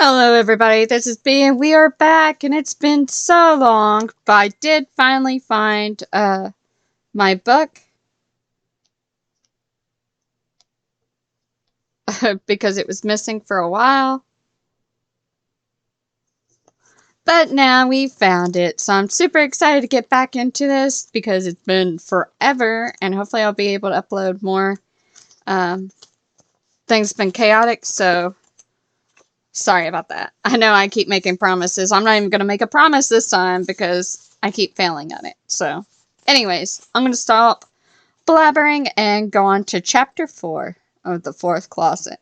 Hello, everybody. This is B, and we are back. And it's been so long, but I did finally find my book because it was missing for a while. But now we found it, so I'm super excited to get back into this because it's been forever, and hopefully I'll be able to upload more. Things have been chaotic, so sorry about that. I know I keep making promises. I'm not even going to make a promise this time because I keep failing at it. So, anyways, I'm going to stop blabbering and go on to chapter 4 of the fourth closet.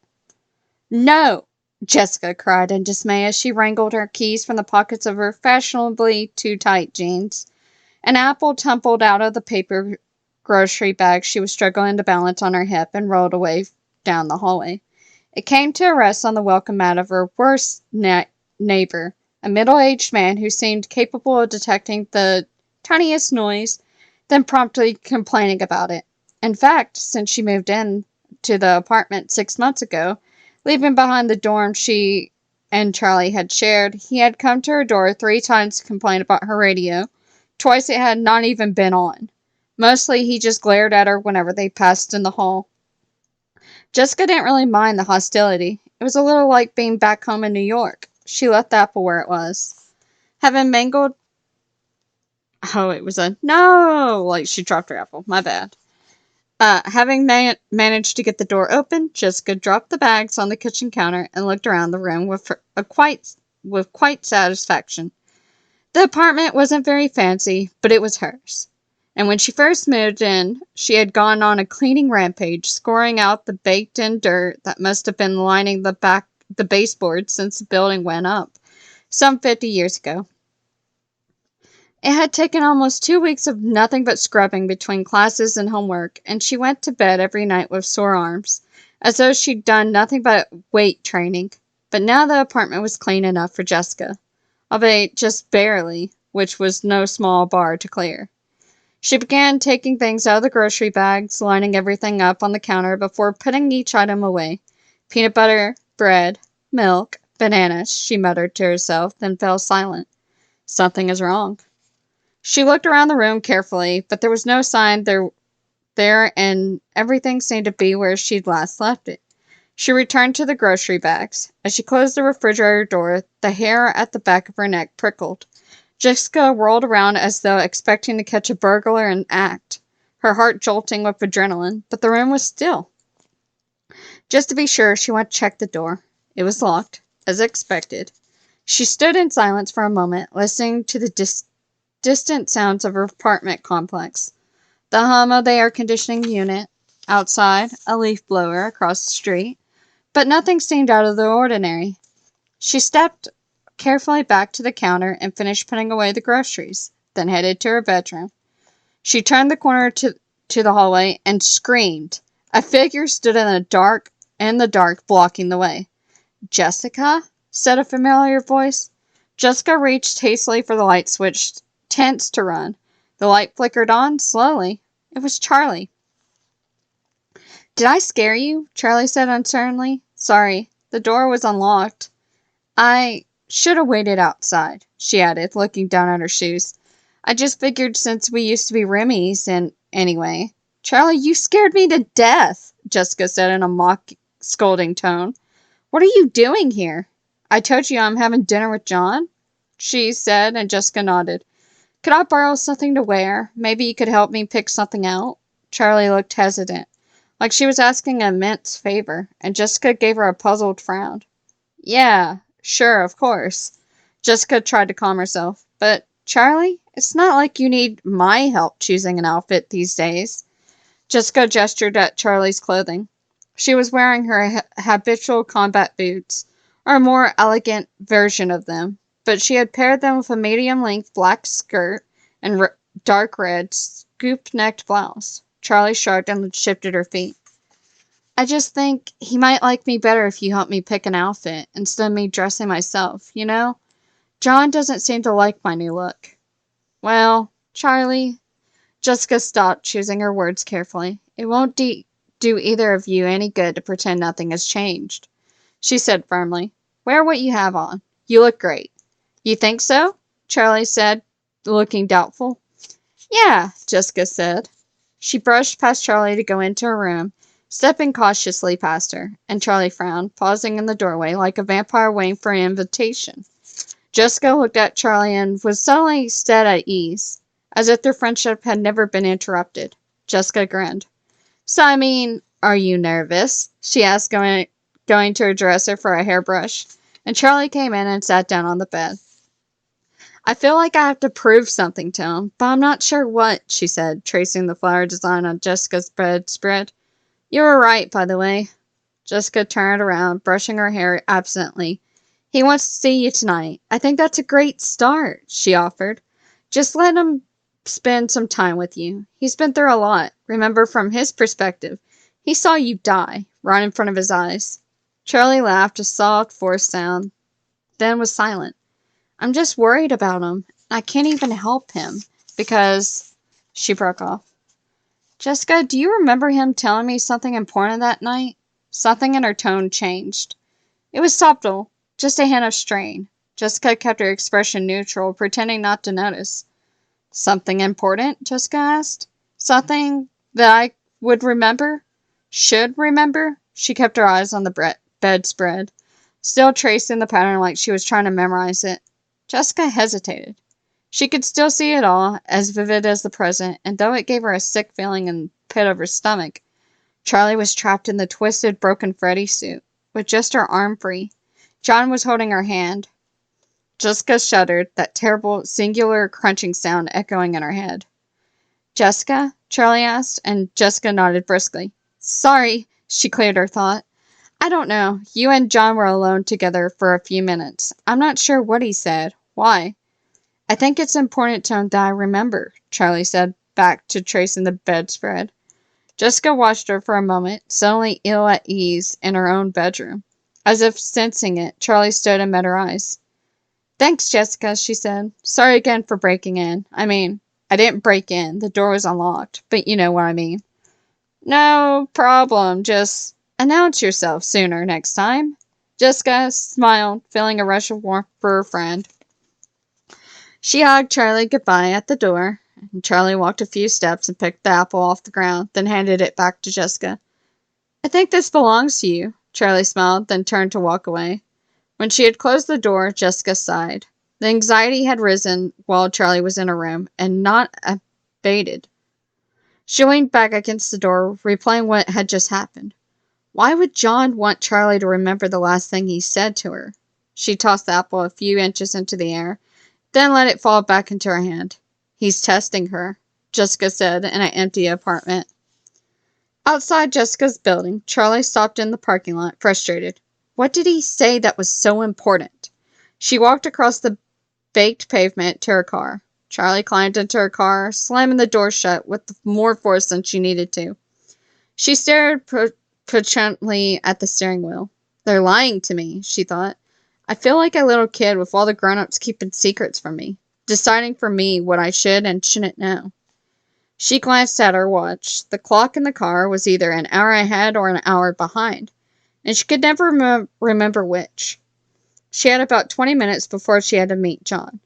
No! Jessica cried in dismay as she wrangled her keys from the pockets of her fashionably too tight jeans. An apple tumbled out of the paper grocery bag she was struggling to balance on her hip and rolled away down the hallway. It came to a rest on the welcome mat of her worst neighbor, a middle-aged man who seemed capable of detecting the tiniest noise, then promptly complaining about it. In fact, since she moved in to the apartment 6 months ago, leaving behind the dorm she and Charlie had shared, he had come to her door 3 times to complain about her radio. Twice it had not even been on. Mostly he just glared at her whenever they passed in the hall. Jessica didn't really mind the hostility. It was a little like being back home in New York. She left the apple where it was. Having mangled... Oh, it was a... No! Like, she dropped her apple. My bad. Having managed to get the door open, Jessica dropped the bags on the kitchen counter and looked around the room with quite satisfaction. The apartment wasn't very fancy, but it was hers. And when she first moved in, she had gone on a cleaning rampage, scoring out the baked-in dirt that must have been lining the baseboards since the building went up, some 50 years ago. It had taken almost 2 weeks of nothing but scrubbing between classes and homework, and she went to bed every night with sore arms, as though she'd done nothing but weight training. But now the apartment was clean enough for Jessica, albeit just barely, which was no small bar to clear. She began taking things out of the grocery bags, lining everything up on the counter before putting each item away. Peanut butter, bread, milk, bananas, she muttered to herself, then fell silent. Something is wrong. She looked around the room carefully, but there was no sign there, and everything seemed to be where she'd last left it. She returned to the grocery bags. As she closed the refrigerator door, the hair at the back of her neck prickled. Jessica whirled around as though expecting to catch a burglar in act, her heart jolting with adrenaline, but the room was still. Just to be sure, she went to check the door. It was locked, as expected. She stood in silence for a moment, listening to the distant sounds of her apartment complex. The hum of the air conditioning unit, outside, a leaf blower across the street, but nothing seemed out of the ordinary. She stepped carefully back to the counter and finished putting away the groceries, then headed to her bedroom. She turned the corner to the hallway and screamed. A figure stood in the dark, blocking the way. "Jessica?" said a familiar voice. Jessica reached hastily for the light switch, tense to run. The light flickered on, slowly. It was Charlie. "Did I scare you?" Charlie said uncertainly. "Sorry, the door was unlocked. I should have waited outside," she added, looking down at her shoes. "I just figured since we used to be roomies, and anyway." "Charlie, you scared me to death," Jessica said in a mock, scolding tone. "What are you doing here?" "I told you I'm having dinner with John," she said, and Jessica nodded. "Could I borrow something to wear? Maybe you could help me pick something out?" Charlie looked hesitant, like she was asking an immense favor, and Jessica gave her a puzzled frown. "Yeah, sure, of course." Jessica tried to calm herself. "But, Charlie, it's not like you need my help choosing an outfit these days." Jessica gestured at Charlie's clothing. She was wearing her habitual combat boots, or a more elegant version of them, but she had paired them with a medium-length black skirt and dark red, scoop-necked blouse. Charlie shrugged and shifted her feet. "I just think he might like me better if you help me pick an outfit, instead of me dressing myself, you know? John doesn't seem to like my new look." "Well, Charlie..." Jessica stopped, choosing her words carefully. "It won't do either of you any good to pretend nothing has changed," she said firmly. Wear what you have on. You look great. You think so? Charlie said, looking doubtful. Yeah, Jessica said. She brushed past Charlie to go into her room, stepping cautiously past her, and Charlie frowned, pausing in the doorway like a vampire waiting for an invitation. Jessica looked at Charlie and was suddenly set at ease, as if their friendship had never been interrupted. Jessica grinned. So, I mean, are you nervous? She asked, going to her dresser for a hairbrush, and Charlie came in and sat down on the bed. I feel like I have to prove something to him, but I'm not sure what, she said, tracing the flower design on Jessica's bedspread. You were right, by the way. Jessica turned around, brushing her hair absently. He wants to see you tonight. I think that's a great start, she offered. Just let him spend some time with you. He's been through a lot. Remember, from his perspective, he saw you die, right in front of his eyes. Charlie laughed, a soft, forced sound, then was silent. I'm just worried about him. I can't even help him, because... She broke off. Jessica, do you remember him telling me something important that night? Something in her tone changed. It was subtle, just a hint of strain. Jessica kept her expression neutral, pretending not to notice. Something important? Jessica asked. Something that I would remember? Should remember? She kept her eyes on the bedspread, still tracing the pattern like she was trying to memorize it. Jessica hesitated. She could still see it all, as vivid as the present, and though it gave her a sick feeling in the pit of her stomach, Charlie was trapped in the twisted, broken Freddy suit, with just her arm free. John was holding her hand. Jessica shuddered, that terrible, singular crunching sound echoing in her head. Jessica? Charlie asked, and Jessica nodded briskly. Sorry, she cleared her thought. I don't know. You and John were alone together for a few minutes. I'm not sure what he said. Why? I think it's important to him that I remember, Charlie said, back to tracing the bedspread. Jessica watched her for a moment, suddenly ill at ease in her own bedroom. As if sensing it, Charlie stood and met her eyes. Thanks, Jessica, she said. Sorry again for breaking in. I mean, I didn't break in. The door was unlocked, but you know what I mean. No problem. Just announce yourself sooner next time. Jessica smiled, feeling a rush of warmth for her friend. She hugged Charlie goodbye at the door, and Charlie walked a few steps and picked the apple off the ground, then handed it back to Jessica. I think this belongs to you, Charlie smiled, then turned to walk away. When she had closed the door, Jessica sighed. The anxiety had risen while Charlie was in her room, and not abated. She leaned back against the door, replaying what had just happened. Why would John want Charlie to remember the last thing he said to her? She tossed the apple a few inches into the air, then let it fall back into her hand. He's testing her, Jessica said in an empty apartment. Outside Jessica's building, Charlie stopped in the parking lot, frustrated. What did he say that was so important? She walked across the baked pavement to her car. Charlie climbed into her car, slamming the door shut with more force than she needed to. She stared petulantly at the steering wheel. They're lying to me, she thought. I feel like a little kid with all the grown-ups keeping secrets from me, deciding for me what I should and shouldn't know. She glanced at her watch. The clock in the car was either an hour ahead or an hour behind, and she could never remember which. She had about 20 minutes before she had to meet John.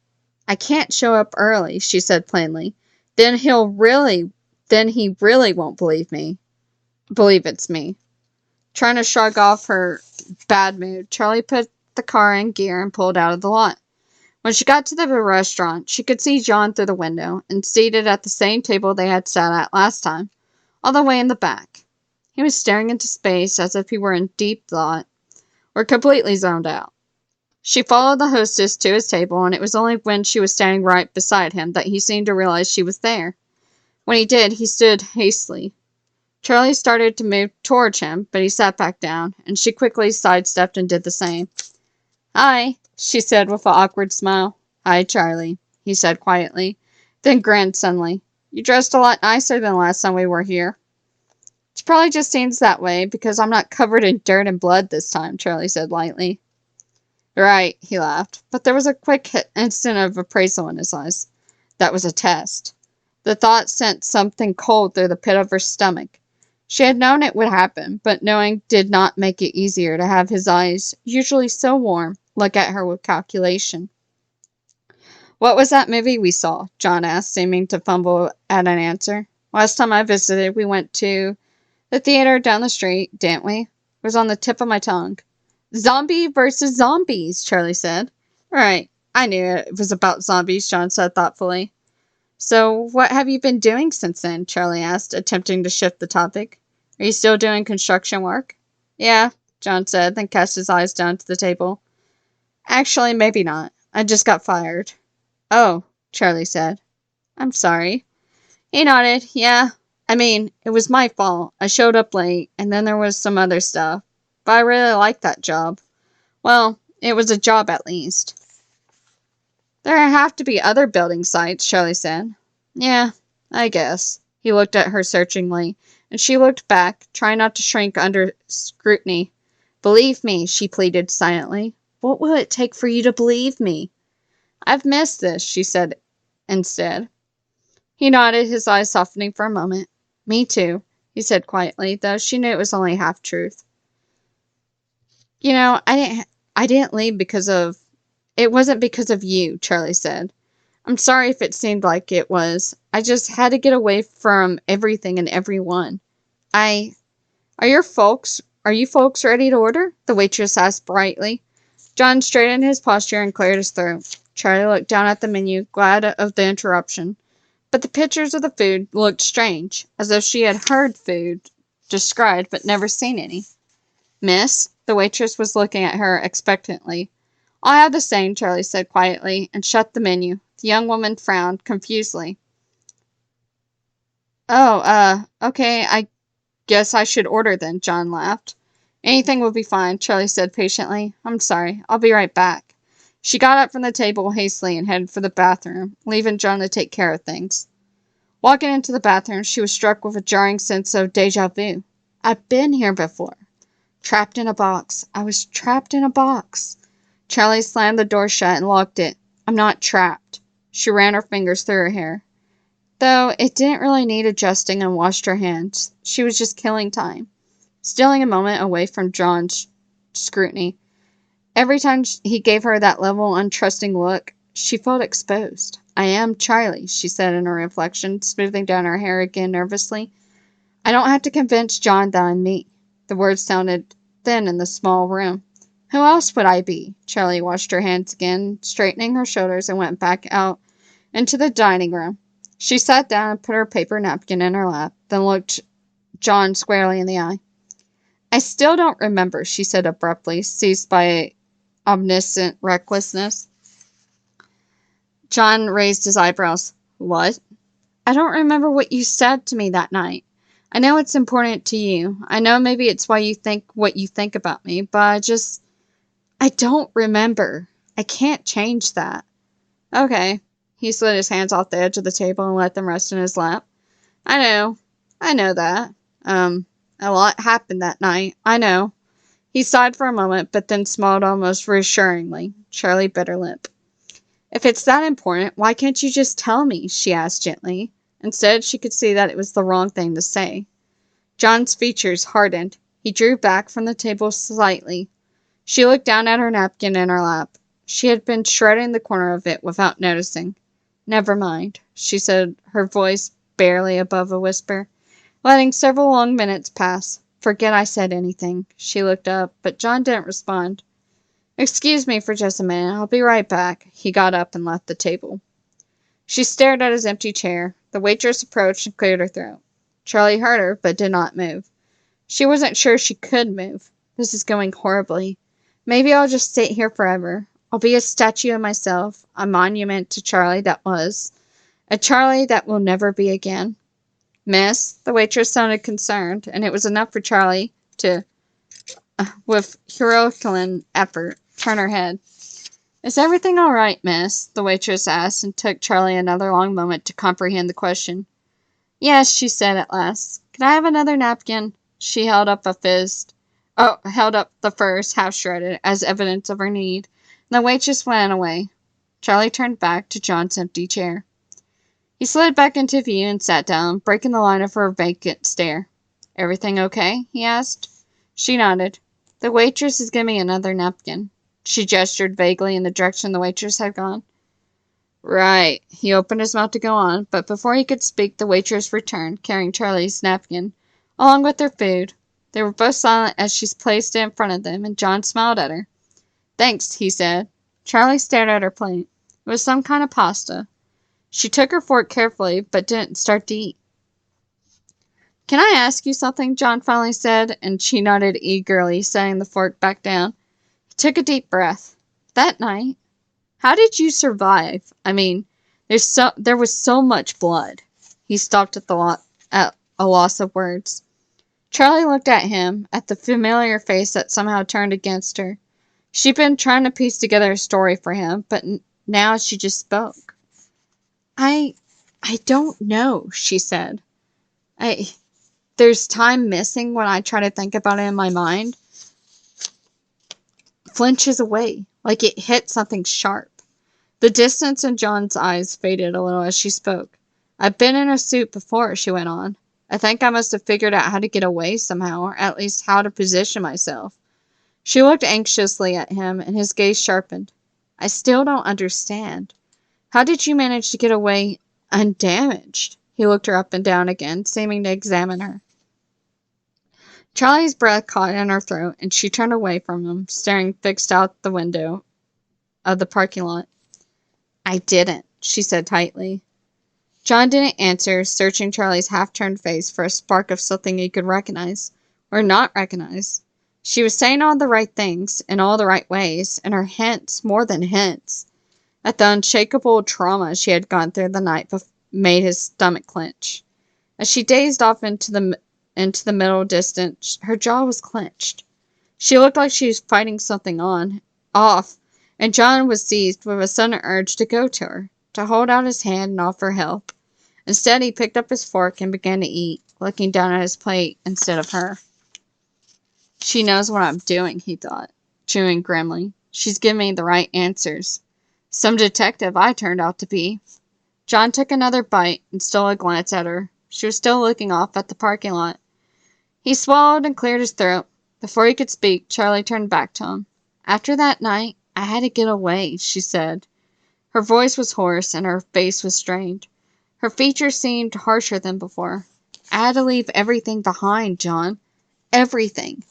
I can't show up early, she said plainly. Then he really won't believe it's me. Trying to shrug off her bad mood, Charlie put the car in gear and pulled out of the lot. When she got to the restaurant, she could see John through the window, and seated at the same table they had sat at last time, all the way in the back. He was staring into space as if he were in deep thought, or completely zoned out. She followed the hostess to his table, and it was only when she was standing right beside him that he seemed to realize she was there. When he did, he stood hastily. Charlie started to move towards him, but he sat back down, and she quickly sidestepped and did the same. Hi, she said with an awkward smile. Hi, Charlie, he said quietly, then grinned suddenly. You dressed a lot nicer than last time we were here. It probably just seems that way because I'm not covered in dirt and blood this time, Charlie said lightly. Right, he laughed, but there was a quick instant of appraisal in his eyes. That was a test. The thought sent something cold through the pit of her stomach. She had known it would happen, but knowing did not make it easier to have his eyes, usually so warm, look at her with calculation. What was that movie we saw? John asked, seeming to fumble at an answer. Last time I visited, we went to the theater down the street, didn't we? It was on the tip of my tongue. Zombie versus zombies, Charlie said. Right, I knew it was about zombies, John said thoughtfully. So, what have you been doing since then? Charlie asked, attempting to shift the topic. Are you still doing construction work? Yeah, John said, then cast his eyes down to the table. Actually, maybe not. I just got fired. Oh, Charlie said. I'm sorry. He nodded. Yeah. I mean, it was my fault. I showed up late, and then there was some other stuff. But I really liked that job. Well, it was a job at least. There have to be other building sites, Charlie said. Yeah, I guess. He looked at her searchingly, and she looked back, trying not to shrink under scrutiny. Believe me, she pleaded silently. What will it take for you to believe me? I've missed this, she said instead. He nodded, his eyes softening for a moment. Me too, he said quietly, though she knew it was only half-truth. You know, I didn't leave because of... It wasn't because of you, Charlie said. I'm sorry if it seemed like it was. I just had to get away from everything and everyone. Are you folks ready to order? The waitress asked brightly. John straightened his posture and cleared his throat. Charlie looked down at the menu, glad of the interruption. But the pictures of the food looked strange, as if she had heard food described but never seen any. Miss, the waitress was looking at her expectantly. I'll have the same, Charlie said quietly, and shut the menu. The young woman frowned confusedly. Oh, okay, I guess I should order then, John laughed. Anything will be fine, Charlie said patiently. I'm sorry, I'll be right back. She got up from the table hastily and headed for the bathroom, leaving John to take care of things. Walking into the bathroom, she was struck with a jarring sense of déjà vu. I've been here before. Trapped in a box. I was trapped in a box. Charlie slammed the door shut and locked it. I'm not trapped. She ran her fingers through her hair. Though it didn't really need adjusting and washed her hands. She was just killing time. Stealing a moment away from John's scrutiny. Every time he gave her that level, untrusting look, she felt exposed. I am Charlie, she said in her reflection, smoothing down her hair again nervously. I don't have to convince John that I'm me. The words sounded thin in the small room. Who else would I be? Charlie washed her hands again, straightening her shoulders, and went back out into the dining room. She sat down and put her paper napkin in her lap, then looked John squarely in the eye. I still don't remember, she said abruptly, seized by omniscient recklessness. John raised his eyebrows. What? I don't remember what you said to me that night. I know it's important to you. I know maybe it's why you think what you think about me, but I don't remember. I can't change that. Okay. He slid his hands off the edge of the table and let them rest in his lap. I know that. A lot happened that night. I know. He sighed for a moment, but then smiled almost reassuringly. Charlie bit her lip. If it's that important, why can't you just tell me? She asked gently. Instead, she could see that it was the wrong thing to say. John's features hardened. He drew back from the table slightly. She looked down at her napkin in her lap. She had been shredding the corner of it without noticing. Never mind, she said, her voice barely above a whisper, letting several long minutes pass. Forget I said anything. She looked up, but John didn't respond. Excuse me for just a minute. I'll be right back. He got up and left the table. She stared at his empty chair. The waitress approached and cleared her throat. Charlie heard her, but did not move. She wasn't sure she could move. This is going horribly. Maybe I'll just sit here forever. I'll be a statue of myself, a monument to Charlie that was, a Charlie that will never be again. Miss, the waitress sounded concerned, and it was enough for Charlie to, with Herculean effort, turn her head. Is everything all right, miss? The waitress asked, and took Charlie another long moment to comprehend the question. Yes, she said at last. Can I have another napkin? She held up held up the first, half shredded, as evidence of her need, and the waitress went away. Charlie turned back to John's empty chair. He slid back into view and sat down, breaking the line of her vacant stare. Everything okay? He asked. She nodded. The waitress is giving me another napkin. She gestured vaguely in the direction the waitress had gone. Right. He opened his mouth to go on, but before he could speak, the waitress returned, carrying Charlie's napkin, along with their food. They were both silent as she placed it in front of them, and John smiled at her. Thanks, he said. Charlie stared at her plate. It was some kind of pasta. She took her fork carefully, but didn't start to eat. Can I ask you something? John finally said, and she nodded eagerly, setting the fork back down. He took a deep breath. That night, how did you survive? I mean, there was so much blood. He stopped at a loss of words. Charlie looked at him, at the familiar face that somehow turned against her. She'd been trying to piece together a story for him, but now she just spoke. I don't know, she said. There's time missing when I try to think about it in my mind. Flinches away, like it hit something sharp. The distance in John's eyes faded a little as she spoke. I've been in a suit before, she went on. I think I must have figured out how to get away somehow, or at least how to position myself. She looked anxiously at him, and his gaze sharpened. I still don't understand. How did you manage to get away undamaged? He looked her up and down again, seeming to examine her. Charlie's breath caught in her throat, and she turned away from him, staring fixed out the window of the parking lot. I didn't, she said tightly. John didn't answer, searching Charlie's half-turned face for a spark of something he could recognize, or not recognize. She was saying all the right things, in all the right ways, and her hints, more than hints, at the unshakable trauma she had gone through the night made his stomach clench. As she dazed off into the middle distance, her jaw was clenched. She looked like she was fighting something off, and John was seized with a sudden urge to go to her, to hold out his hand and offer help. Instead, he picked up his fork and began to eat, looking down at his plate instead of her. She knows what I'm doing, he thought, chewing grimly. She's giving me the right answers. Some detective I turned out to be. John took another bite and stole a glance at her. She was still looking off at the parking lot. He swallowed and cleared his throat. Before he could speak, Charlie turned back to him. After that night, I had to get away, she said. Her voice was hoarse and her face was strained. Her features seemed harsher than before. I had to leave everything behind, John. Everything.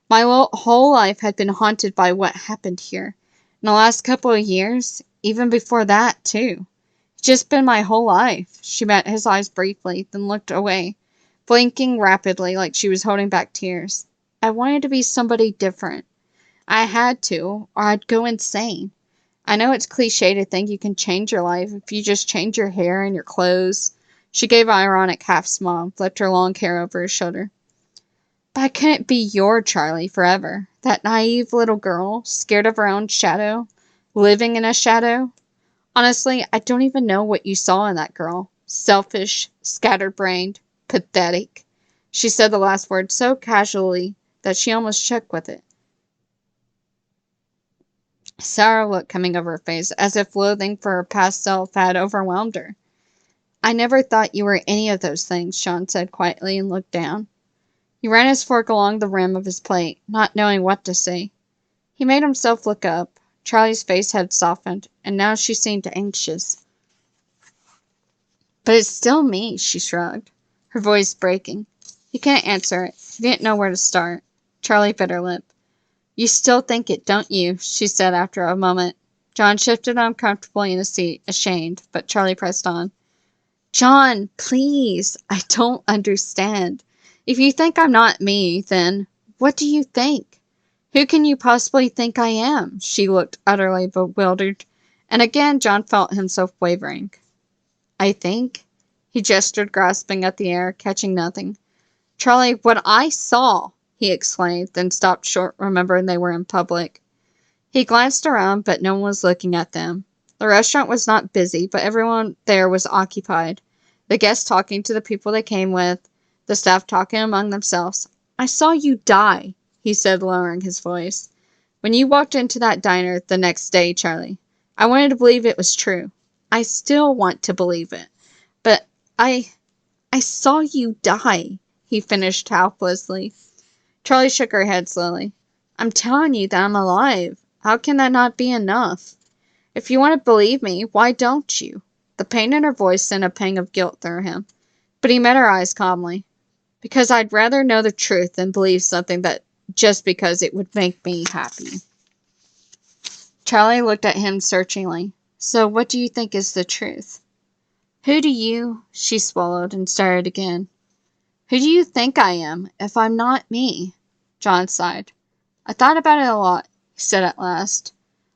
My whole life had been haunted by what happened here. In the last couple of years, even before that, too. It's just been my whole life. She met his eyes briefly, then looked away, blinking rapidly like she was holding back tears. I wanted to be somebody different. I had to, or I'd go insane. I know it's cliche to think you can change your life if you just change your hair and your clothes. She gave an ironic half smile and flipped her long hair over her shoulder. But I couldn't be your Charlie forever. That naive little girl, scared of her own shadow, living in a shadow. Honestly, I don't even know what you saw in that girl. Selfish, scatterbrained, pathetic. She said the last word so casually that she almost shook with it. Sour look coming over her face, as if loathing for her past self had overwhelmed her. I never thought you were any of those things, Sean said quietly and looked down. He ran his fork along the rim of his plate, not knowing what to say. He made himself look up. Charlie's face had softened, and now she seemed anxious. But it's still me, she shrugged, her voice breaking. He couldn't answer it. He didn't know where to start. Charlie bit her lip. You still think it, don't you? She said after a moment. John shifted uncomfortably in his seat, ashamed, but Charlie pressed on. John, please, I don't understand. If you think I'm not me, then what do you think? Who can you possibly think I am? She looked utterly bewildered, and again John felt himself wavering. I think? He gestured, grasping at the air, catching nothing. Charlie, what I saw, he exclaimed, then stopped short, remembering they were in public. He glanced around, but no one was looking at them. The restaurant was not busy, but everyone there was occupied. The guests talking to the people they came with, the staff talking among themselves. I saw you die, he said, lowering his voice. When you walked into that diner the next day, Charlie, I wanted to believe it was true. I still want to believe it. But I saw you die. he finished helplessly. Charlie shook her head slowly. I'm telling you that I'm alive. How can that not be enough? If you want to believe me, why don't you? The pain in her voice sent a pang of guilt through him, but he met her eyes calmly. Because I'd rather know the truth than believe something that just because it would make me happy. Charlie looked at him searchingly. So what do you think is the truth? Who do you... She swallowed and started again. Who do you think I am, if I'm not me? John sighed. I thought about it a lot, he said at last.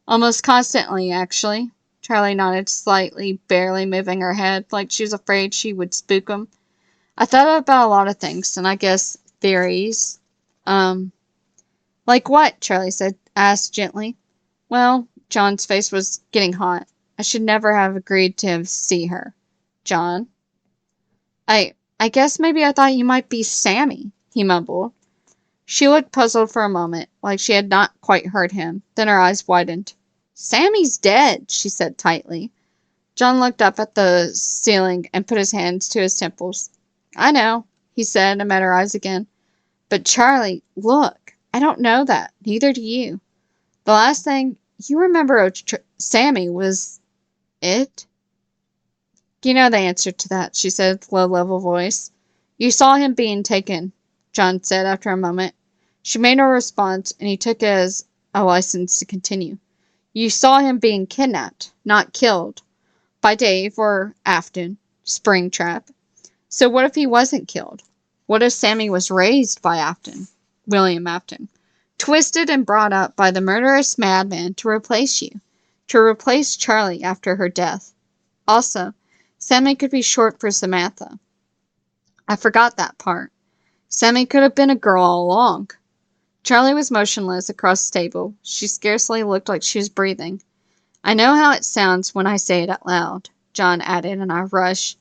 Almost constantly, actually. Charlie nodded slightly, barely moving her head, like she was afraid she would spook him. I thought about a lot of things, and I guess theories. Like what? Charlie asked gently. Well, John's face was getting hot. I should never have agreed to see her. John? I guess maybe I thought you might be Sammy, he mumbled. She looked puzzled for a moment, like she had not quite heard him. Then her eyes widened. Sammy's dead, she said tightly. John looked up at the ceiling and put his hands to his temples. I know, he said, and met her eyes again. But Charlie, look, I don't know that. Neither do you. The last thing you remember of Sammy was it? You know the answer to that, she said with low, level voice. You saw him being taken, John said after a moment. She made no response, and he took it as a license to continue. You saw him being kidnapped, not killed, by Dave or Afton, Springtrap. So what if he wasn't killed? What if Sammy was raised by Afton, William Afton, twisted and brought up by the murderous madman to replace you, to replace Charlie after her death? Also, Sammy could be short for Samantha. I forgot that part. Sammy could have been a girl all along. Charlie was motionless across the table. She scarcely looked like she was breathing. I know how it sounds when I say it out loud, John added in a rush.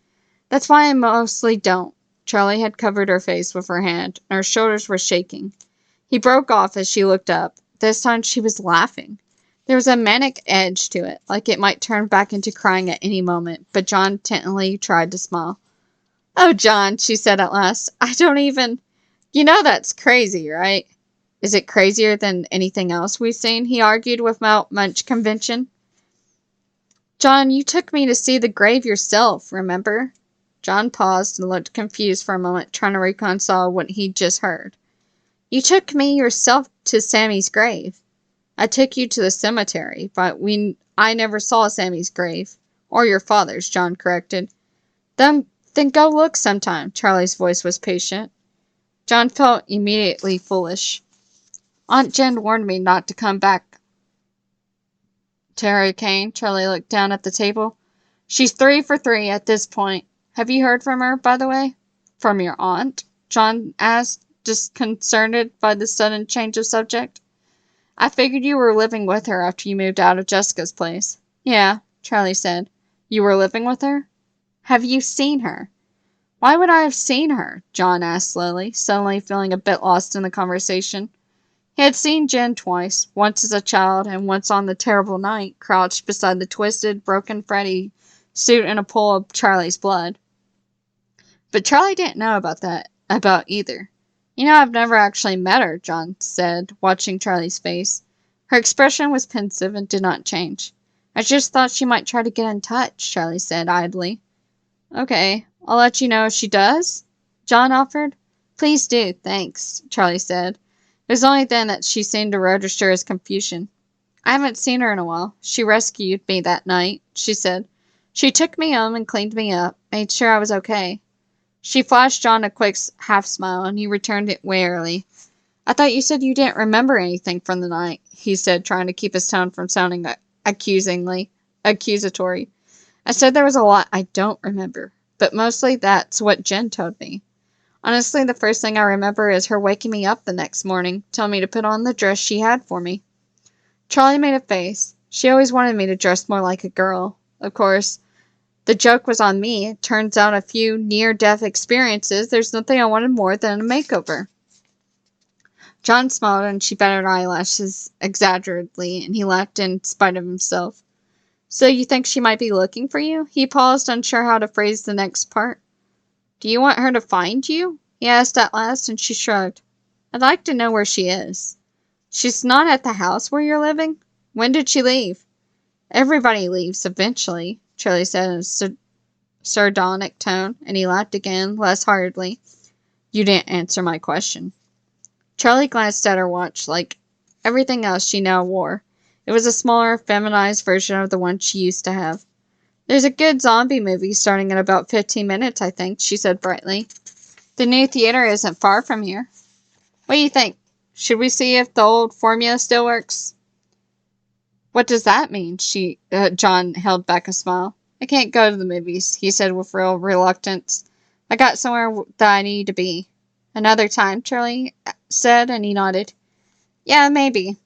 That's why I mostly don't. Charlie had covered her face with her hand, and her shoulders were shaking. He broke off as she looked up. This time she was laughing. There was a manic edge to it, like it might turn back into crying at any moment, but John tentatively tried to smile. Oh, John, she said at last, I don't even... You know that's crazy, right? Is it crazier than anything else we've seen? He argued without much conviction. John, you took me to see the grave yourself, remember? John paused and looked confused for a moment, trying to reconcile what he'd just heard. You took me yourself to Sammy's grave. I took you to the cemetery, but I never saw Sammy's grave. Or your father's, John corrected. Then go look sometime. Charlie's voice was patient. John felt immediately foolish. Aunt Jen warned me not to come back to Hurricane. Charlie looked down at the table. She's 3 for 3 at this point. Have you heard from her, by the way? From your aunt? John asked, disconcerted by the sudden change of subject. I figured you were living with her after you moved out of Jessica's place. Yeah, Charlie said. You were living with her? Have you seen her? Why would I have seen her? John asked slowly, suddenly feeling a bit lost in the conversation. He had seen Jen twice, once as a child and once on the terrible night, crouched beside the twisted, broken Freddy suit in a pool of Charlie's blood. But Charlie didn't know about either. You know, I've never actually met her, John said, watching Charlie's face. Her expression was pensive and did not change. I just thought she might try to get in touch, Charlie said idly. Okay, I'll let you know if she does, John offered. Please do, thanks, Charlie said. It was only then that she seemed to register his confusion. I haven't seen her in a while. She rescued me that night, she said. She took me home and cleaned me up, made sure I was okay. She flashed John a quick half-smile, and he returned it warily. I thought you said you didn't remember anything from the night, he said, trying to keep his tone from sounding accusatory. I said there was a lot I don't remember, but mostly that's what Jen told me. Honestly, the first thing I remember is her waking me up the next morning, telling me to put on the dress she had for me. Charlie made a face. She always wanted me to dress more like a girl. Of course, the joke was on me. It turns out a few near-death experiences, there's nothing I wanted more than a makeover. John smiled and she batted her eyelashes exaggeratedly, and he laughed in spite of himself. So you think she might be looking for you? He paused, unsure how to phrase the next part. Do you want her to find you? he asked at last, and she shrugged. I'd like to know where she is. She's not at the house where you're living? When did she leave? Everybody leaves eventually, Charlie said in a sardonic tone, and he laughed again, less heartedly. You didn't answer my question. Charlie glanced at her watch, like everything else she now wore. It was a smaller, feminized version of the one she used to have. There's a good zombie movie starting in about 15 minutes, I think, she said brightly. The new theater isn't far from here. What do you think? Should we see if the old formula still works? What does that mean? John held back a smile. I can't go to the movies, he said with real reluctance. I got somewhere that I need to be. Another time, Charlie said, and he nodded. Yeah, maybe.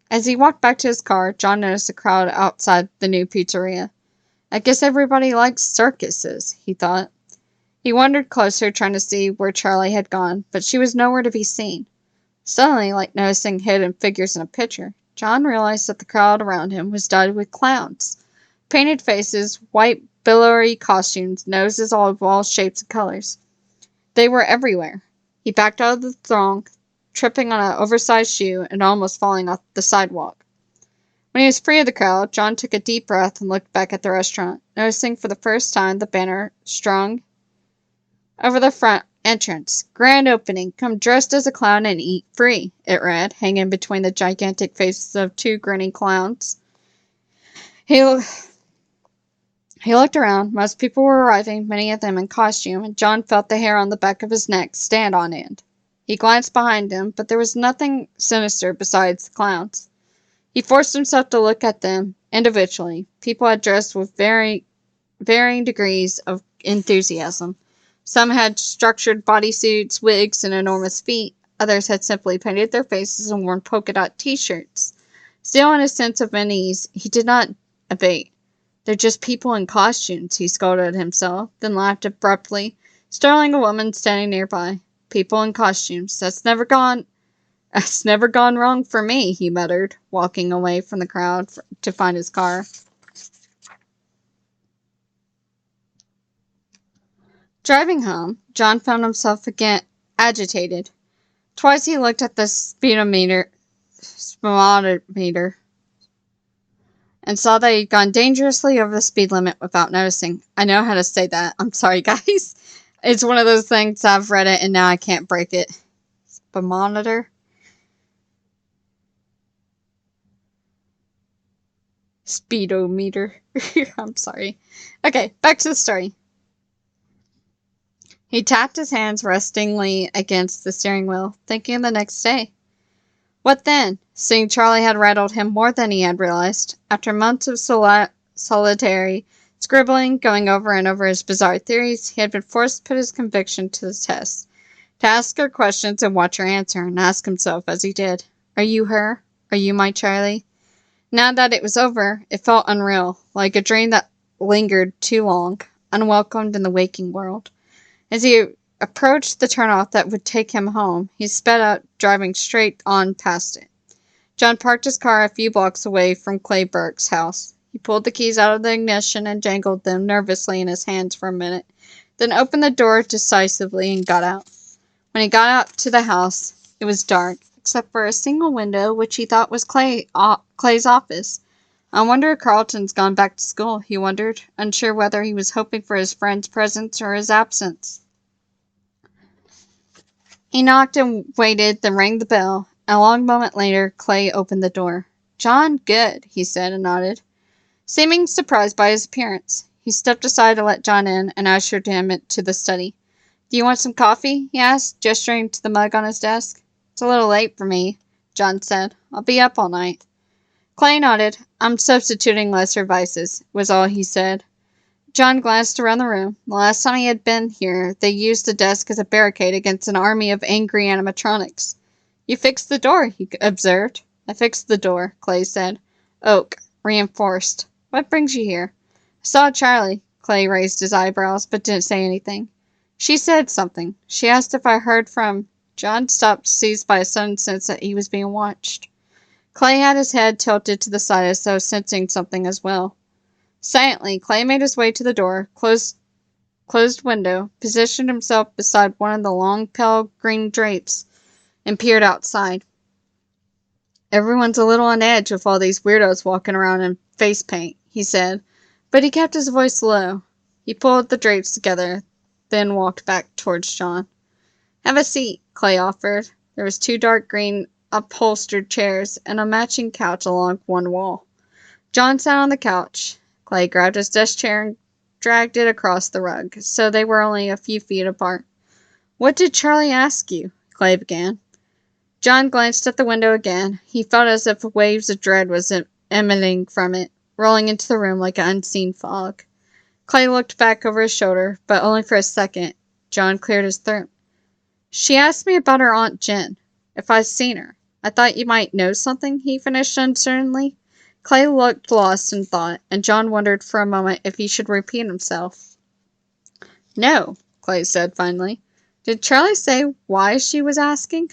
As he walked back to his car, John noticed a crowd outside the new pizzeria. I guess everybody likes circuses, he thought. He wandered closer, trying to see where Charlie had gone, but she was nowhere to be seen. Suddenly, like noticing hidden figures in a picture, John realized that the crowd around him was dotted with clowns. Painted faces, white, billowy costumes, noses all of all shapes and colors. They were everywhere. He backed out of the throng, tripping on an oversized shoe and almost falling off the sidewalk. When he was free of the crowd, John took a deep breath and looked back at the restaurant, noticing for the first time the banner strung over the front entrance. Grand opening. Come dressed as a clown and eat free, it read, hanging between the gigantic faces of two grinning clowns. He looked around. Most people were arriving, many of them in costume, and John felt the hair on the back of his neck stand on end. He glanced behind him, but there was nothing sinister besides the clowns. He forced himself to look at them individually. People had dressed with varying degrees of enthusiasm. Some had structured bodysuits, wigs, and enormous feet. Others had simply painted their faces and worn polka-dot t-shirts. Still in a sense of unease, he did not abate. They're just people in costumes, he scolded himself, then laughed abruptly, startling a woman standing nearby. People in costumes. That's never gone wrong for me, he muttered, walking away from the crowd to find his car. Driving home, John found himself again agitated. Twice he looked at the speedometer and saw that he'd gone dangerously over the speed limit without noticing. I know how to say that. I'm sorry, guys. It's one of those things, I've read it and now I can't break it. Speedometer? Speedometer. I'm sorry. Okay, back to the story. He tapped his hands restingly against the steering wheel, thinking of the next day. What then? Seeing Charlie had rattled him more than he had realized. After months of solitary scribbling, going over and over his bizarre theories, he had been forced to put his conviction to the test. To ask her questions and watch her answer, and ask himself as he did, Are you her? Are you my Charlie? Now that it was over, it felt unreal, like a dream that lingered too long, unwelcomed in the waking world. As he approached the turnoff that would take him home, he sped out, driving straight on past it. John parked his car a few blocks away from Clay Burke's house. He pulled the keys out of the ignition and jangled them nervously in his hands for a minute, then opened the door decisively and got out. When he got out to the house, it was dark, except for a single window, which he thought was Clay's office. I wonder if Carlton's gone back to school, he wondered, unsure whether he was hoping for his friend's presence or his absence. He knocked and waited, then rang the bell. A long moment later, Clay opened the door. John, good, he said and nodded. Seeming surprised by his appearance, he stepped aside to let John in and ushered him into the study. Do you want some coffee? He asked, gesturing to the mug on his desk. It's a little late for me, John said. I'll be up all night. Clay nodded. I'm substituting lesser vices, was all he said. John glanced around the room. The last time he had been here, they used the desk as a barricade against an army of angry animatronics. You fixed the door, he observed. I fixed the door, Clay said. Oak, reinforced. What brings you here? I saw Charlie. Clay raised his eyebrows, but didn't say anything. She said something. She asked if I heard from... John stopped, seized by a sudden sense that he was being watched. Clay had his head tilted to the side as though sensing something as well. Silently, Clay made his way to the door, closed closed window, positioned himself beside one of the long pale green drapes, and peered outside. Everyone's a little on edge with all these weirdos walking around in face paint, he said, but he kept his voice low. He pulled the drapes together, then walked back towards John. Have a seat, Clay offered. There was 2 dark green upholstered chairs and a matching couch along one wall. John sat on the couch. Clay grabbed his desk chair and dragged it across the rug, so they were only a few feet apart. What did Charlie ask you? Clay began. John glanced at the window again. He felt as if waves of dread was emanating from it, rolling into the room like an unseen fog. Clay looked back over his shoulder, but only for a second. John cleared his throat. She asked me about her Aunt Jen, if I'd seen her. I thought you might know something, he finished uncertainly. Clay looked lost in thought, and John wondered for a moment if he should repeat himself. No, Clay said finally. Did Charlie say why she was asking?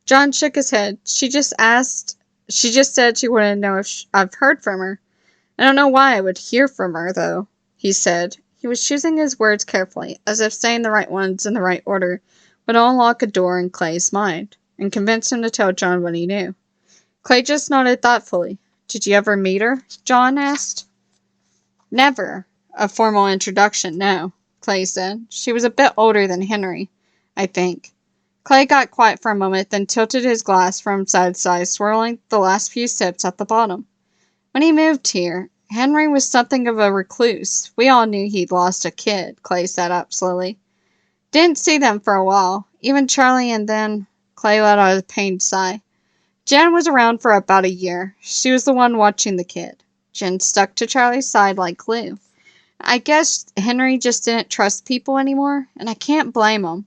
John shook his head. She just said she wanted to know if I've heard from her. I don't know why I would hear from her, though, he said. He was choosing his words carefully, as if saying the right ones in the right order would unlock a door in Clay's mind, and convince him to tell John what he knew. Clay just nodded thoughtfully. Did you ever meet her? John asked. Never. A formal introduction, no, Clay said. She was a bit older than Henry, I think. Clay got quiet for a moment, then tilted his glass from side to side, swirling the last few sips at the bottom. When he moved here, Henry was something of a recluse. We all knew he'd lost a kid, Clay sat up slowly. Didn't see them for a while, even Charlie, and then Clay let out a pained sigh. Jen was around for about a year. She was the one watching the kid. Jen stuck to Charlie's side like glue. I guess Henry just didn't trust people anymore, and I can't blame him.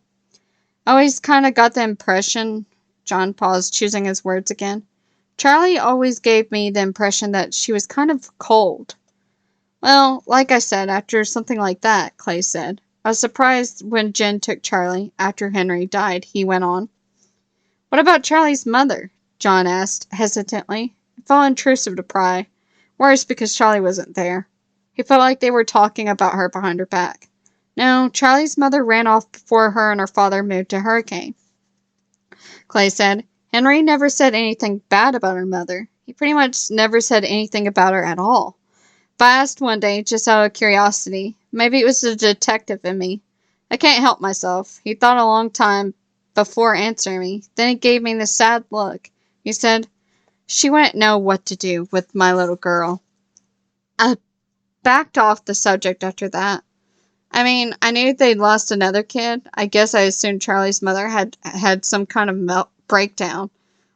I always kind of got the impression, John paused, choosing his words again. Charlie always gave me the impression that she was kind of cold. Well, like I said, after something like that, Clay said. I was surprised when Jen took Charlie after Henry died, he went on. What about Charlie's mother? John asked, hesitantly. It felt intrusive to pry. Worse, because Charlie wasn't there. He felt like they were talking about her behind her back. No, Charlie's mother ran off before her and her father moved to Hurricane. Clay said, Henry never said anything bad about her mother. He pretty much never said anything about her at all. But I asked one day, just out of curiosity. Maybe it was the detective in me. I can't help myself. He thought a long time before answering me. Then he gave me this sad look. He said, she wouldn't know what to do with my little girl. I backed off the subject after that. I mean, I knew they'd lost another kid. I guess I assumed Charlie's mother had some kind of breakdown,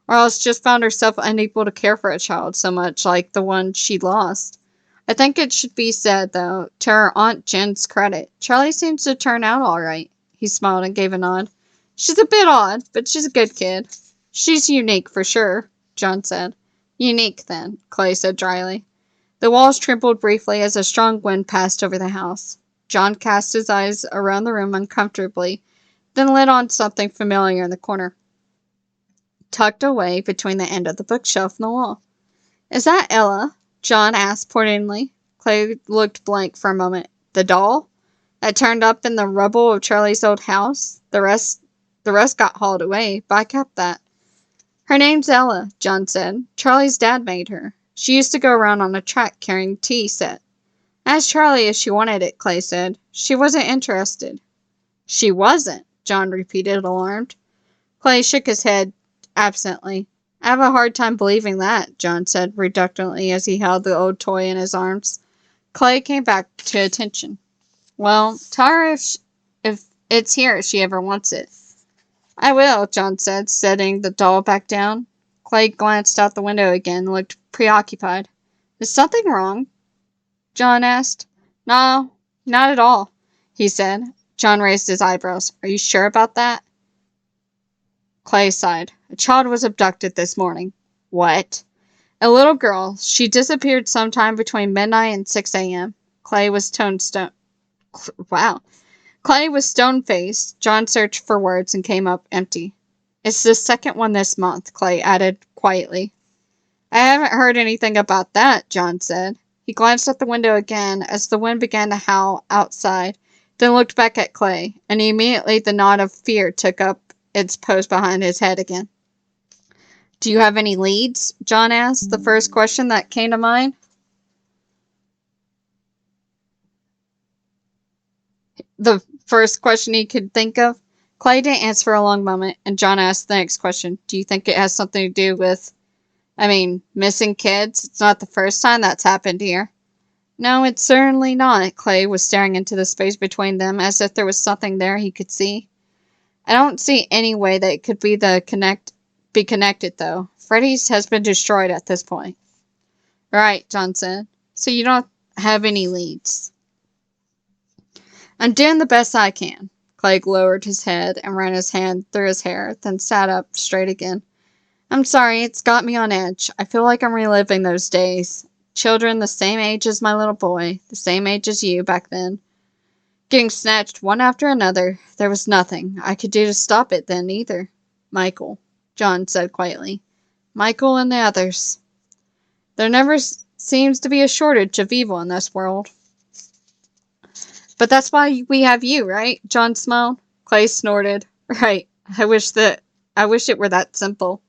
or else just found herself unable to care for a child so much like the one she lost. I think it should be said, though, to her Aunt Jen's credit, Charlie seems to turn out all right. He smiled and gave a nod. She's a bit odd, but she's a good kid. She's unique, for sure, John said. Unique, then, Clay said dryly. The walls trembled briefly as a strong wind passed over the house. John cast his eyes around the room uncomfortably, then lit on something familiar in the corner, tucked away between the end of the bookshelf and the wall. Is that Ella? John asked portently. Clay looked blank for a moment. The doll? That turned up in the rubble of Charlie's old house? The rest got hauled away, but I kept that. Her name's Ella, John said. Charlie's dad made her. She used to go around on a track carrying tea set. I asked Charlie if she wanted it, Clay said. She wasn't interested. She wasn't, John repeated, alarmed. Clay shook his head absently. I have a hard time believing that, John said reluctantly as he held the old toy in his arms. Clay came back to attention. Well, tell her if it's here if she ever wants it. I will, John said, setting the doll back down. Clay glanced out the window again and looked preoccupied. Is something wrong? John asked. No, not at all, he said. John raised his eyebrows. Are you sure about that? Clay sighed. A child was abducted this morning. What? A little girl. She disappeared sometime between midnight and 6 a.m. Clay was Clay was stone-faced. John searched for words and came up empty. It's the second one this month, Clay added quietly. I haven't heard anything about that, John said. He glanced at the window again as the wind began to howl outside, then looked back at Clay, and immediately the knot of fear took up its post behind his head again. Do you have any leads? John asked, the first question that came to mind. The first question he could think of. Clay didn't answer for a long moment, and John asked the next question. Do you think it has something to do with, missing kids? It's not the first time that's happened here. No, it's certainly not. Clay was staring into the space between them as if there was something there he could see. I don't see any way that it could be connected, though. Freddy's has been destroyed at this point. Right, John said. So you don't have any leads. I'm doing the best I can. Clay lowered his head and ran his hand through his hair, then sat up straight again. I'm sorry, it's got me on edge. I feel like I'm reliving those days. Children the same age as my little boy, the same age as you back then. Getting snatched one after another. There was nothing I could do to stop it then either. Michael, John said quietly. Michael and the others. There never seems to be a shortage of evil in this world. But that's why we have you, right? John smiled. Clay snorted. Right. I wish it were that simple.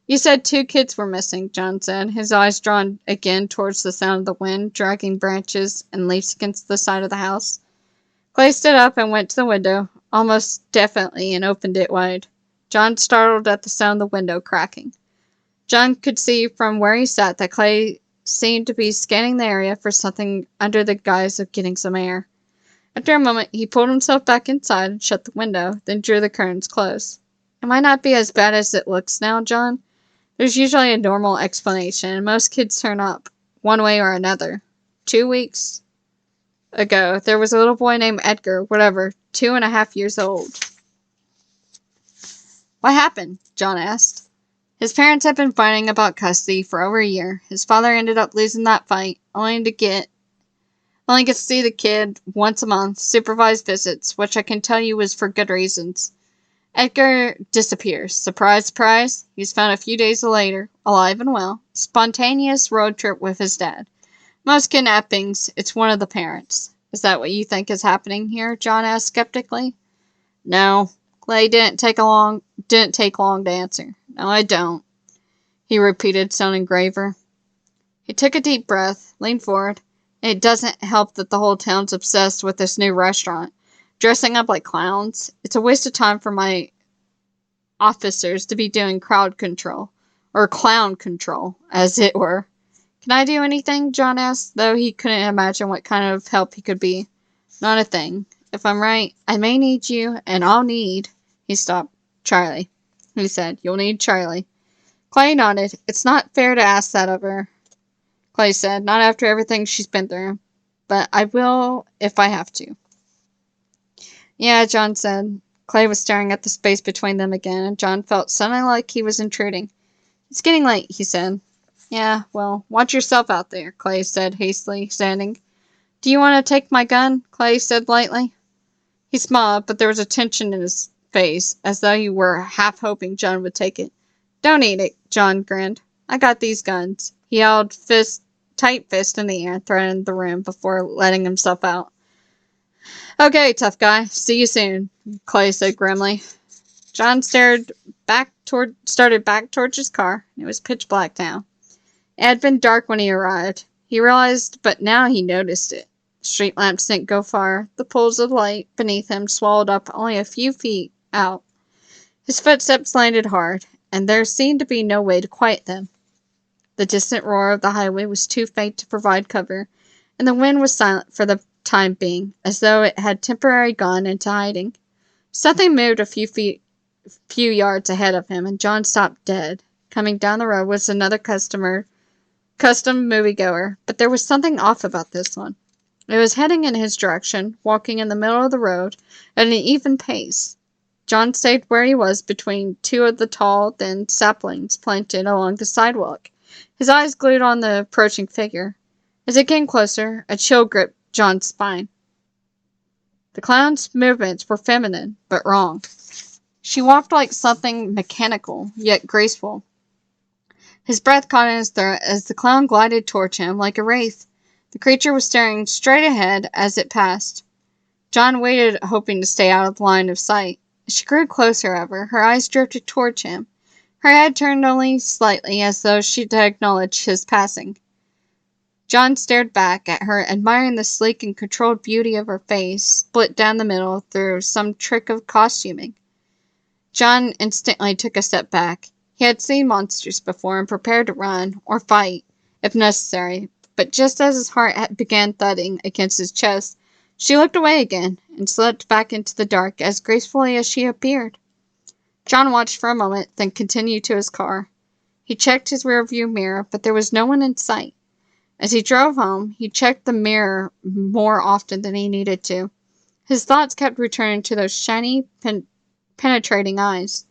You said 2 kids were missing, John said, his eyes drawn again towards the sound of the wind, dragging branches and leaves against the side of the house. Clay stood up and went to the window, almost definitely, and opened it wide. John startled at the sound of the window cracking. John could see from where he sat that Clay seemed to be scanning the area for something under the guise of getting some air. After a moment, he pulled himself back inside and shut the window, then drew the curtains close. It might not be as bad as it looks now, John. There's usually a normal explanation, and most kids turn up, one way or another. 2 weeks ago, there was a little boy named Edgar, 2.5 years old. What happened? John asked. His parents had been fighting about custody for over a year. His father ended up losing that fight, only gets to see the kid once a month, supervised visits, which I can tell you was for good reasons. Edgar disappears. Surprise, surprise. He's found a few days later, alive and well. Spontaneous road trip with his dad. Most kidnappings, it's one of the parents. Is that what you think is happening here? John asked skeptically. No. Clay didn't take long to answer. No, I don't. He repeated, sounding graver. He took a deep breath, leaned forward. It doesn't help that the whole town's obsessed with this new restaurant. Dressing up like clowns. It's a waste of time for my officers to be doing crowd control. Or clown control, as it were. Can I do anything? John asked, though he couldn't imagine what kind of help he could be. Not a thing. If I'm right, I may need you, and I'll need... He stopped. Charlie, he said. You'll need Charlie. Clay nodded. It's not fair to ask that of her, Clay said. Not after everything she's been through. But I will if I have to. Yeah, John said. Clay was staring at the space between them again, and John felt suddenly like he was intruding. It's getting late, he said. Yeah, well, watch yourself out there, Clay said hastily, standing. Do you want to take my gun? Clay said lightly. He smiled, but there was a tension in his face, as though he were half hoping John would take it. Don't need it, John grinned. I got these guns. He held tight fist in the air and threatened the room before letting himself out. Okay, tough guy. See you soon, Clay said grimly. John started back towards his car. It was pitch black now. It had been dark when he arrived. He realized, but now he noticed it. The street lamps didn't go far. The pools of light beneath him swallowed up only a few feet out. His footsteps landed hard, and there seemed to be no way to quiet them. The distant roar of the highway was too faint to provide cover, and the wind was silent for the time being, as though it had temporarily gone into hiding. Something moved a few yards ahead of him, and John stopped dead. Coming down the road was another custom moviegoer, but there was something off about this one. It was heading in his direction, walking in the middle of the road at an even pace. John stayed where he was between 2 of the tall, thin saplings planted along the sidewalk, his eyes glued on the approaching figure. As it came closer, a chill gripped John's spine. The clown's movements were feminine, but wrong. She walked like something mechanical, yet graceful. His breath caught in his throat as the clown glided towards him like a wraith. The creature was staring straight ahead as it passed. John waited, hoping to stay out of line of sight. As she grew closer, however, her eyes drifted towards him. Her head turned only slightly, as though she to acknowledge his passing. John stared back at her, admiring the sleek and controlled beauty of her face, split down the middle through some trick of costuming. John instantly took a step back. He had seen monsters before and prepared to run, or fight, if necessary, but just as his heart began thudding against his chest, she looked away again, and slipped back into the dark as gracefully as she appeared. John watched for a moment, then continued to his car. He checked his rearview mirror, but there was no one in sight. As he drove home, he checked the mirror more often than he needed to. His thoughts kept returning to those shiny, penetrating eyes.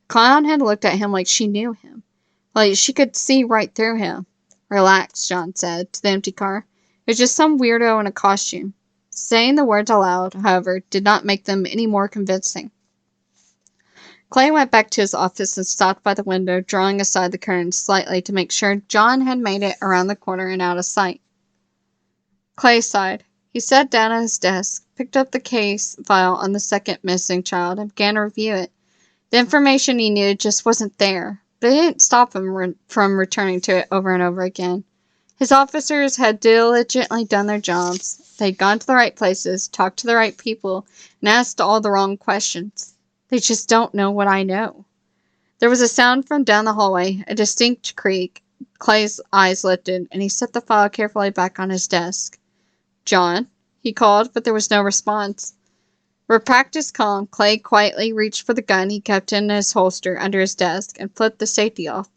The clown had looked at him like she knew him, like she could see right through him. "Relax," John said to the empty car. "It was just some weirdo in a costume." Saying the words aloud, however, did not make them any more convincing. Clay went back to his office and stopped by the window, drawing aside the curtains slightly to make sure John had made it around the corner and out of sight. Clay sighed. He sat down at his desk, picked up the case file on the second missing child, and began to review it. The information he needed just wasn't there, but it didn't stop him from returning to it over and over again. His officers had diligently done their jobs. They'd gone to the right places, talked to the right people, and asked all the wrong questions. They just don't know what I know. There was a sound from down the hallway, a distinct creak. Clay's eyes lifted, and he set the file carefully back on his desk. "John?" he called, but there was no response. With practiced calm, Clay quietly reached for the gun he kept in his holster under his desk and flipped the safety off.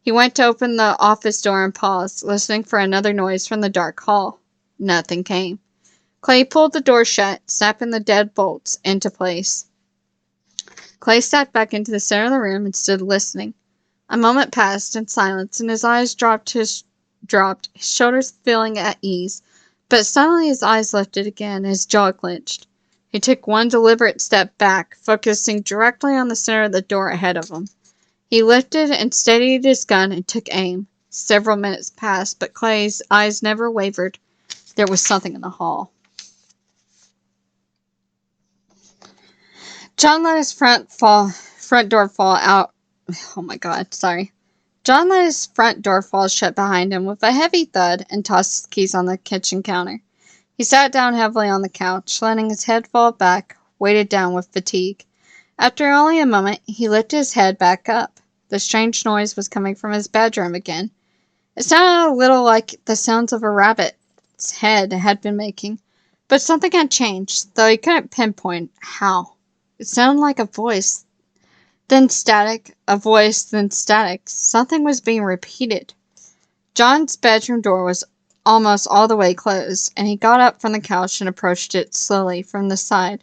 He went to open the office door and paused, listening for another noise from the dark hall. Nothing came. Clay pulled the door shut, snapping the deadbolts into place. Clay stepped back into the center of the room and stood listening. A moment passed in silence, and his eyes dropped, his shoulders feeling at ease, but suddenly his eyes lifted again, and his jaw clenched. He took one deliberate step back, focusing directly on the center of the door ahead of him. He lifted and steadied his gun and took aim. Several minutes passed, but Clay's eyes never wavered. There was something in the hall. John let his front door fall out. Oh my God, sorry. John let his front door fall shut behind him with a heavy thud and tossed his keys on the kitchen counter. He sat down heavily on the couch, letting his head fall back, weighted down with fatigue. After only a moment, he lifted his head back up. The strange noise was coming from his bedroom again. It sounded a little like the sounds of a rabbit's head had been making, but something had changed, though he couldn't pinpoint how. It sounded like a voice, then static, a voice, then static. Something was being repeated. John's bedroom door was almost all the way closed, and he got up from the couch and approached it slowly from the side,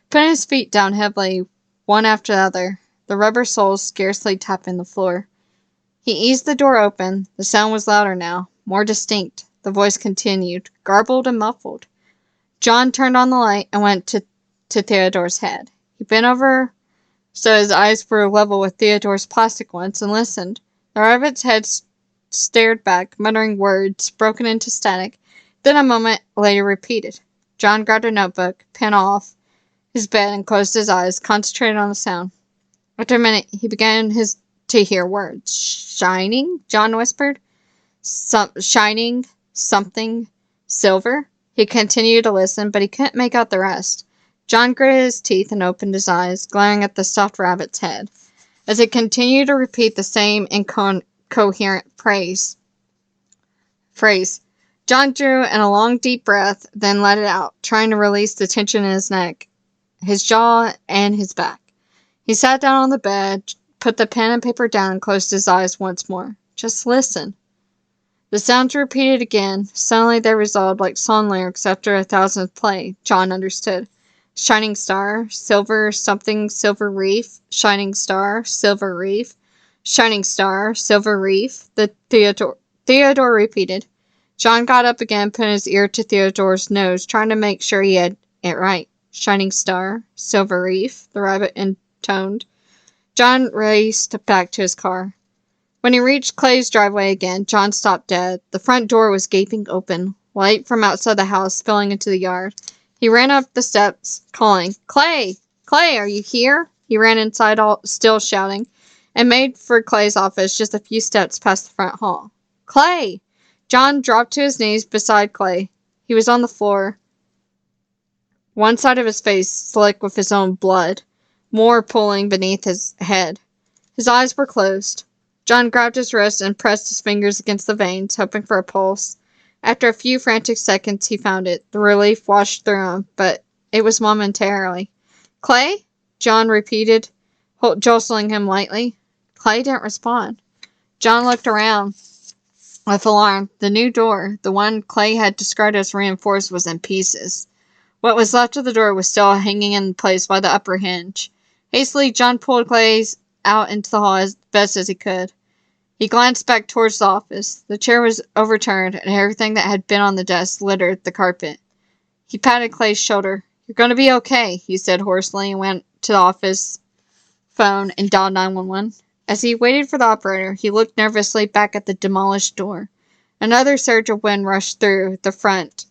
putting his feet down heavily, one after the other, the rubber soles scarcely tapping the floor. He eased the door open. The sound was louder now, more distinct. The voice continued, garbled and muffled. John turned on the light and went to Theodore's head. He bent over so his eyes were level with Theodore's plastic ones and listened. The rabbit's head stared back, muttering words broken into static, then a moment later repeated. John grabbed a notebook, pen off his bed, and closed his eyes, concentrated on the sound. After a minute, he began to hear words. "Shining?" John whispered. "Shining, something, silver?" He continued to listen, but he couldn't make out the rest. John gritted his teeth and opened his eyes, glaring at the stuffed rabbit's head, as it continued to repeat the same incoherent phrase. John drew in a long, deep breath, then let it out, trying to release the tension in his neck, his jaw, and his back. He sat down on the bed, put the pen and paper down, and closed his eyes once more. Just listen. The sounds repeated again. Suddenly they resolved like song lyrics after a thousandth play. John understood. Shining star, silver something, silver reef, shining star, silver reef, shining star, silver reef, Theodore repeated. John got up again, put his ear to Theodore's nose, trying to make sure he had it right. Shining star, silver reef, the rabbit intoned. John raced back to his car. When he reached Clay's driveway again, John stopped dead. The front door was gaping open, light from outside the house spilling into the yard. He ran up the steps, calling, "Clay! Clay, are you here?" He ran inside, still shouting, and made for Clay's office just a few steps past the front hall. "Clay!" John dropped to his knees beside Clay. He was on the floor, one side of his face slick with his own blood, more pooling beneath his head. His eyes were closed. John grabbed his wrist and pressed his fingers against the veins, hoping for a pulse. After a few frantic seconds, he found it. The relief washed through him, but it was momentarily. "Clay?" John repeated, jostling him lightly. Clay didn't respond. John looked around with alarm. The new door, the one Clay had described as reinforced, was in pieces. What was left of the door was still hanging in place by the upper hinge. Hastily, John pulled Clay out into the hall as best as he could. He glanced back towards the office. The chair was overturned, and everything that had been on the desk littered the carpet. He patted Clay's shoulder. "You're going to be okay," he said hoarsely, and went to the office phone and dialed 911. As he waited for the operator, he looked nervously back at the demolished door. Another surge of wind rushed through the front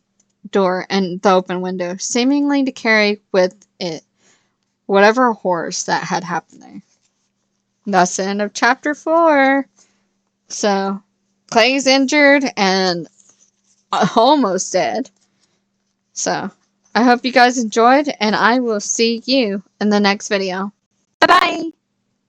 door and the open window, seemingly to carry with it whatever horrors that had happened there. That's the end of chapter 4. So, Clay's injured and almost dead. So, I hope you guys enjoyed, and I will see you in the next video.